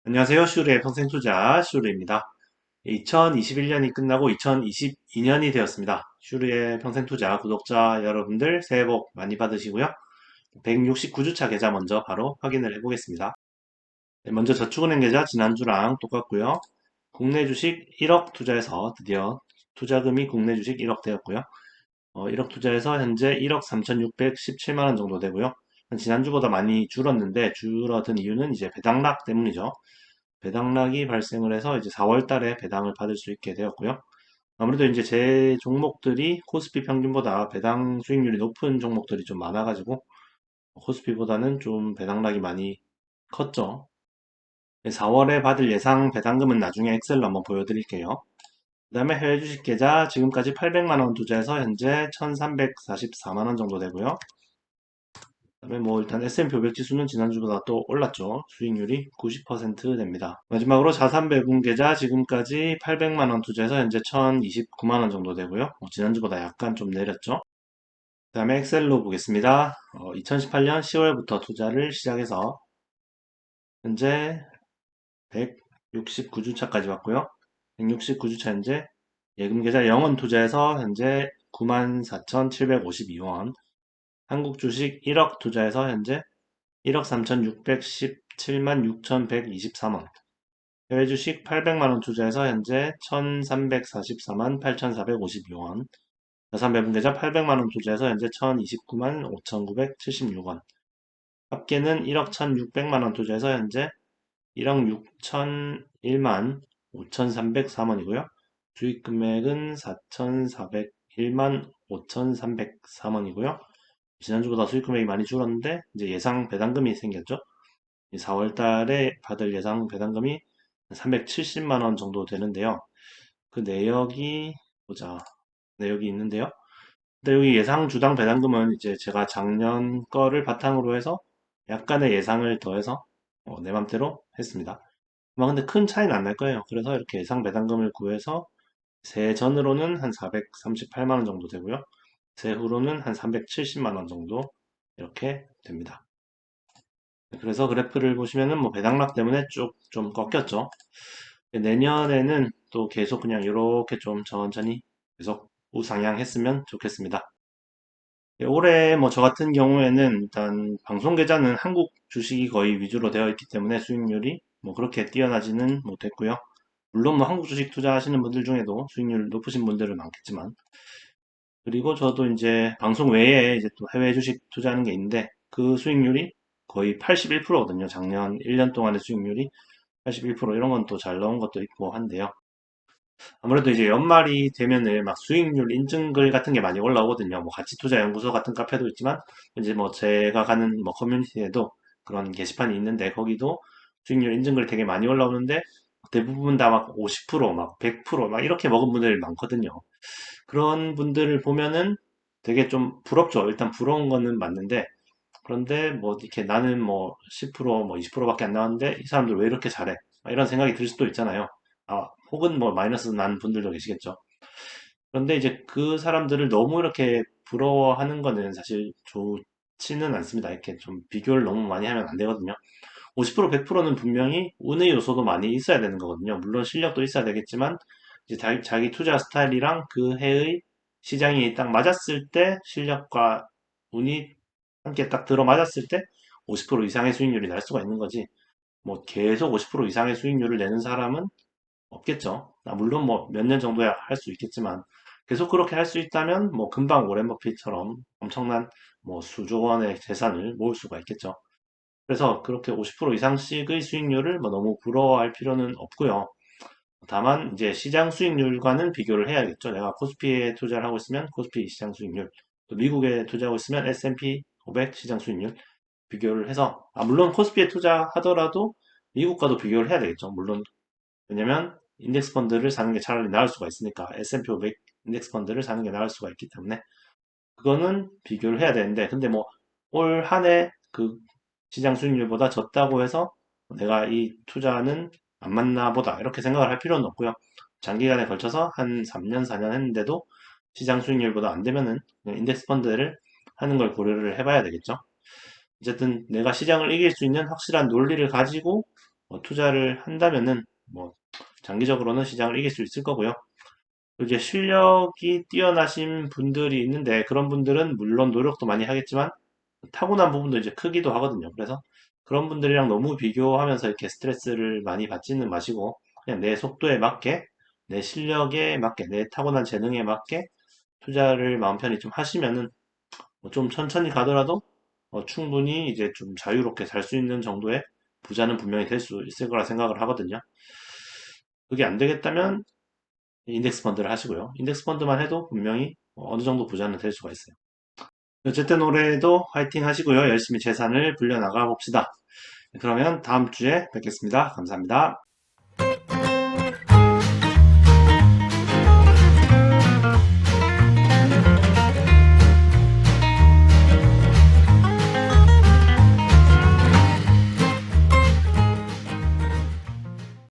안녕하세요. 슈르의 평생투자 슈르입니다. 2021년이 끝나고 2022년이 되었습니다. 슈르의 평생투자 구독자 여러분들 새해 복 많이 받으시고요. 169주차 계좌 먼저 바로 확인을 해보겠습니다. 네, 먼저 저축은행 계좌 지난주랑 똑같고요. 국내 주식 1억 투자해서 드디어 투자금이 국내 주식 1억 되었고요. 1억 투자해서 현재 1억 3,617만 원 정도 되고요. 지난주보다 많이 줄었는데 줄어든 이유는 이제 배당락 때문이죠. 배당락이 발생을 해서 이제 4월 달에 배당을 받을 수 있게 되었고요. 아무래도 이제 제 종목들이 코스피 평균보다 배당 수익률이 높은 종목들이 좀 많아가지고 코스피보다는 좀 배당락이 많이 컸죠. 4월에 받을 예상 배당금은 나중에 엑셀로 한번 보여드릴게요. 그 다음에 해외 주식 계좌 지금까지 800만 원 투자해서 현재 1344만 원 정도 되고요. 그다음에 뭐 일단 S&P 500 지수는 지난주보다 또 올랐죠. 수익률이 90% 됩니다. 마지막으로 자산 배분 계좌 지금까지 800만 원 투자해서 현재 1029만 원 정도 되고요. 지난주보다 약간 좀 내렸죠. 그다음에 엑셀로 보겠습니다. 2018년 10월부터 투자를 시작해서 현재 169주차까지 왔고요. 169주차 현재 예금 계좌 영원 투자해서 현재 94,752원, 한국 주식 1억 투자해서 현재 1억 3,617만 6,123원. 해외 주식 800만원 투자해서 현재 1,344만 8,452원. 자산 배분계좌 800만원 투자해서 현재 1,029만 5,976원. 합계는 1억 1,600만원 투자해서 현재 1억 6,001만 5,303원이고요. 수익 금액은 4,401만 5,303원이고요. 지난주보다 수익 금액이 많이 줄었는데 이제 예상 배당금이 생겼죠. 4월 달에 받을 예상 배당금이 370만 원 정도 되는데요. 그 내역이 보자. 내역이 있는데요. 근데 여기 예상 주당 배당금은 이제 제가 작년 거를 바탕으로 해서 약간의 예상을 더해서 내 맘대로 했습니다. 뭐 근데 큰 차이는 안 날 거예요. 그래서 이렇게 예상 배당금을 구해서 세 전으로는 한 438만 원 정도 되고요. 세후로는 한 370만 원 정도 이렇게 됩니다. 그래서 그래프를 보시면은 뭐 배당락 때문에 쭉 좀 꺾였죠. 내년에는 또 계속 그냥 이렇게 좀 천천히 계속 우상향했으면 좋겠습니다. 올해 뭐 저 같은 경우에는 일단 방송 계좌는 한국 주식이 거의 위주로 되어 있기 때문에 수익률이 뭐 그렇게 뛰어나지는 못했고요. 물론 뭐 한국 주식 투자하시는 분들 중에도 수익률 높으신 분들은 많겠지만, 그리고 저도 이제 방송 외에 이제 또 해외 주식 투자하는 게 있는데 그 수익률이 거의 81%거든요. 작년 1년 동안의 수익률이 81% 이런 건 또 잘 나온 것도 있고 한데요. 아무래도 이제 연말이 되면은 막 수익률 인증글 같은 게 많이 올라오거든요. 뭐 가치투자연구소 같은 카페도 있지만 이제 뭐 제가 가는 뭐 커뮤니티에도 그런 게시판이 있는데 거기도 수익률 인증글이 되게 많이 올라오는데 대부분 다 막 50%막 100%막 이렇게 먹은 분들이 많거든요. 그런 분들을 보면은 되게 좀 부럽죠. 일단 부러운 거는 맞는데 그런데 뭐 이렇게 나는 뭐 10%뭐 20%밖에 안 나왔는데 이 사람들 왜 이렇게 잘해? 막 이런 생각이 들 수도 있잖아요. 혹은 뭐 마이너스 난 분들도 계시겠죠. 그런데 이제 그 사람들을 너무 이렇게 부러워하는 거는 사실 좋지는 않습니다. 이렇게 좀 비교를 너무 많이 하면 안 되거든요. 50% 100%는 분명히 운의 요소도 많이 있어야 되는 거거든요. 물론 실력도 있어야 되겠지만 이제 자기 투자 스타일이랑 그 해의 시장이 딱 맞았을 때 실력과 운이 함께 딱 들어맞았을 때 50% 이상의 수익률이 날 수가 있는 거지. 뭐 계속 50% 이상의 수익률을 내는 사람은 없겠죠. 물론 뭐 몇 년 정도야 할 수 있겠지만 계속 그렇게 할 수 있다면 뭐 금방 오렌 버핏처럼 엄청난 뭐 수조 원의 재산을 모을 수가 있겠죠. 그래서 그렇게 50% 이상씩의 수익률을 뭐 너무 부러워할 필요는 없고요. 다만 이제 시장 수익률과는 비교를 해야겠죠. 내가 코스피에 투자를 하고 있으면 코스피 시장 수익률, 또 미국에 투자하고 있으면 S&P 500 시장 수익률 비교를 해서 물론 코스피에 투자하더라도 미국과도 비교를 해야 되겠죠. 물론 왜냐면 인덱스 펀드를 사는 게 차라리 나을 수가 있으니까 S&P 500 인덱스 펀드를 사는 게 나을 수가 있기 때문에 그거는 비교를 해야 되는데 근데 뭐 올 한 해 그 시장 수익률보다 적다고 해서 내가 이 투자는 안 맞나 보다 이렇게 생각을 할 필요는 없고요. 장기간에 걸쳐서 한 3년 4년 했는데도 시장 수익률보다 안 되면은 그냥 인덱스 펀드를 하는 걸 고려를 해봐야 되겠죠. 어쨌든 내가 시장을 이길 수 있는 확실한 논리를 가지고 투자를 한다면은 장기적으로는 시장을 이길 수 있을 거고요. 이제 실력이 뛰어나신 분들이 있는데 그런 분들은 물론 노력도 많이 하겠지만 타고난 부분도 이제 크기도 하거든요. 그래서 그런 분들이랑 너무 비교하면서 이렇게 스트레스를 많이 받지는 마시고 그냥 내 속도에 맞게 내 실력에 맞게 내 타고난 재능에 맞게 투자를 마음 편히 좀 하시면은 좀 천천히 가더라도 충분히 이제 좀 자유롭게 살 수 있는 정도의 부자는 분명히 될 수 있을 거라 생각을 하거든요. 그게 안 되겠다면 인덱스 펀드를 하시고요. 인덱스 펀드만 해도 분명히 어느 정도 부자는 될 수가 있어요. 어쨌든 올해도 화이팅 하시고요. 열심히 재산을 불려나가 봅시다. 그러면 다음 주에 뵙겠습니다. 감사합니다.